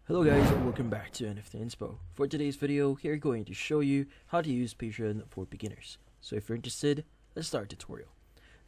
Hello guys, and welcome back to NFT Inspo. For today's video, we're going to show you how to use Patreon for beginners. So if you're interested, let's start the tutorial.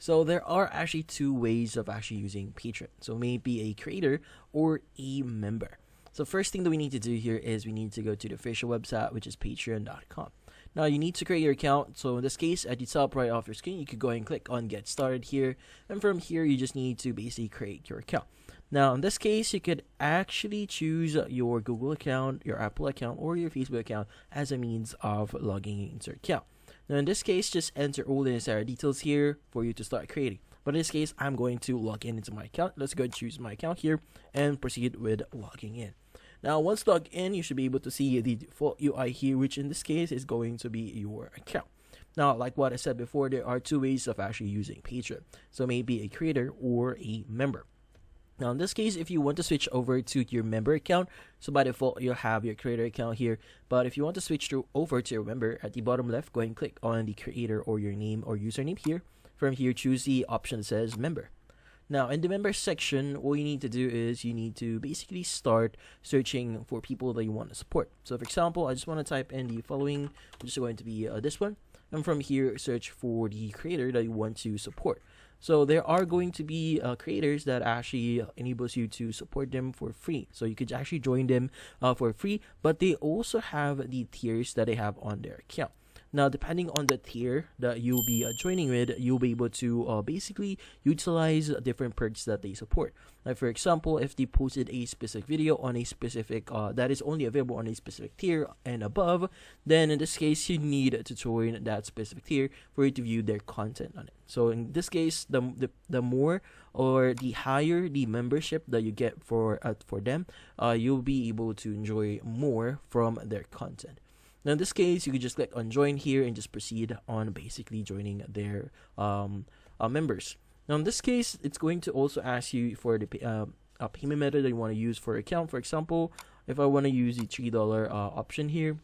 So there are actually two ways of actually using Patreon. So maybe a creator or a member. So first thing that we need to do here is we need to go to the official website, which is patreon.com. Now you need to create your account. So in this case, at the top right off your screen, you could go ahead and click on get started here. And from here, you just need to basically create your account. Now, in this case, you could actually choose your Google account, your Apple account, or your Facebook account as a means of logging into your account. Now, in this case, just enter all the necessary details here for you to start creating. But in this case, I'm going to log in into my account. Let's go and choose my account here and proceed with logging in. Now, once logged in, you should be able to see the default UI here, which in this case is going to be your account. Now, like what I said before, there are two ways of actually using Patreon. So maybe a creator or a member. Now, in this case, if you want to switch over to your member account, so by default, you'll have your creator account here. But if you want to switch over to your member, at the bottom left, go ahead and click on the creator or your name or username here. From here, choose the option that says member. Now, in the member section, all you need to do is you need to basically start searching for people that you want to support. So, for example, I just want to type in the following, which is going to be this one. And from here, search for the creator that you want to support. So there are going to be creators that actually enables you to support them for free. So you could actually join them for free, but they also have the tiers that they have on their account. Now, depending on the tier that you'll be joining with, you'll be able to basically utilize different perks that they support. Like, for example, if they posted a specific video on a specific that is only available on a specific tier and above, then in this case, you need to join that specific tier for you to view their content on it. So in this case, the more or the higher the membership that you get for them, you'll be able to enjoy more from their content. Now, in this case, you can just click on join here and just proceed on basically joining their members. Now, in this case, it's going to also ask you for the payment method that you want to use for your account. For example, if I want to use the $3 option here,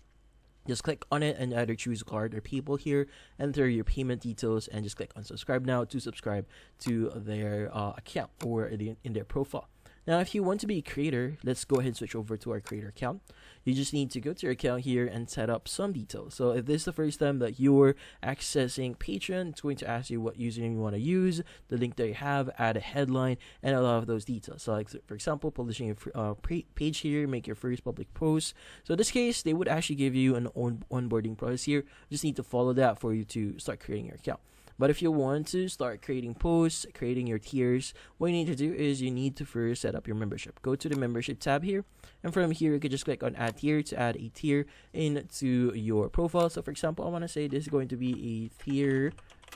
just click on it and either choose card or PayPal here, enter your payment details, and just click on subscribe now to subscribe to their account or in their profile. Now, if you want to be a creator, let's go ahead and switch over to our creator account. You just need to go to your account here and set up some details. So if this is the first time that you're accessing Patreon, it's going to ask you what username you want to use, the link that you have, add a headline, and a lot of those details. So like, for example, publishing a page here, make your first public post. So in this case, they would actually give you an onboarding process here. You just need to follow that for you to start creating your account. But if you want to start creating posts, creating your tiers, what you need to do is you need to first set up your membership. Go to the membership tab here, and from here you can just click on add tier to add a tier into your profile. So for example, I want to say this is going to be a tier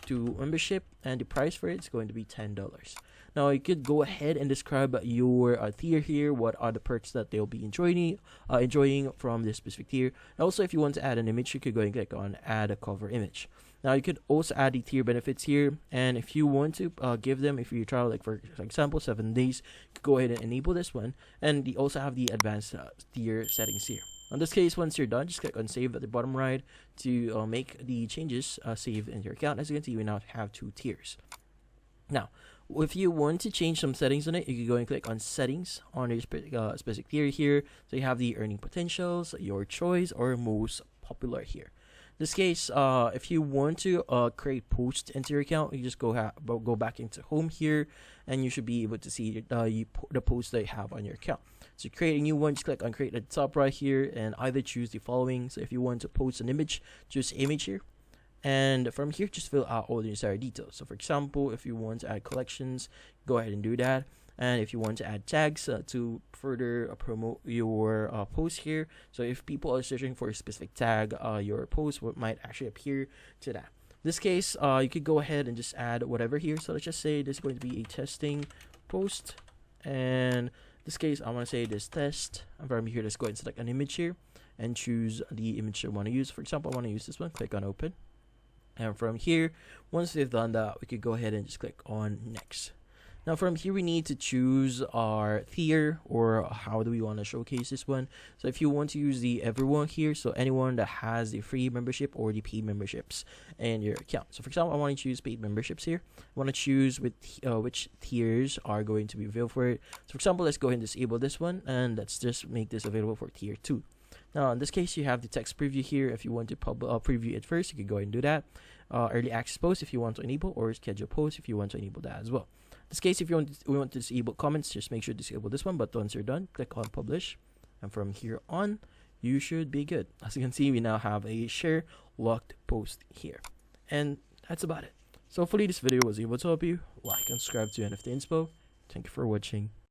2 membership, and the price for it is going to be $10. Now you could go ahead and describe your tier here. What are the perks that they'll be enjoying from this specific tier? And also, if you want to add an image, you could go and click on add a cover image. Now you could also add the tier benefits here, and if you want to give them, if you trial like for example 7 days, you could go ahead and enable this one, and they also have the advanced tier settings here. In this case, once you're done, just click on save at the bottom right to make the changes save in your account. As you can see, we now have 2 tiers. Now, if you want to change some settings on it, you can go and click on settings on your specific tier here. So you have the earning potentials, your choice, or most popular here. In this case, if you want to create posts into your account, you just go back into home here, and you should be able to see the posts that you have on your account. So create a new one, just click on create at the top right here, and either choose the following. So if you want to post an image, choose image here. And from here, just fill out all the necessary details. So for example, if you want to add collections, go ahead and do that. And if you want to add tags to further promote your post here, so if people are searching for a specific tag, your post might actually appear to that. In this case, you could go ahead and just add whatever here. So let's just say this is going to be a testing post, and in this case, I want to say this test. And from here, let's go ahead and select an image here and choose the image I want to use. For example, I want to use this one. Click on open. And from here, once we've done that, we could go ahead and just click on next. Now from here we need to choose our tier, or how do we want to showcase this one. So if you want to use the everyone here, so anyone that has the free membership or the paid memberships in your account. So for example, I want to choose paid memberships here. I want to choose which tiers are going to be available for it. So for example, let's go ahead and disable this one, and let's just make this available for tier 2. Now in this case, you have the text preview here. If you want to preview it first, you can go ahead and do that. Early access post if you want to enable, or schedule post if you want to enable that as well. In this case, if we want to disable comments, just make sure to disable this one. But once you're done, click on publish, and from here on, you should be good. As you can see, we now have a share locked post here, and that's about it. So hopefully this video was able to help you. Like and subscribe to NFT Inspo. Thank you for watching.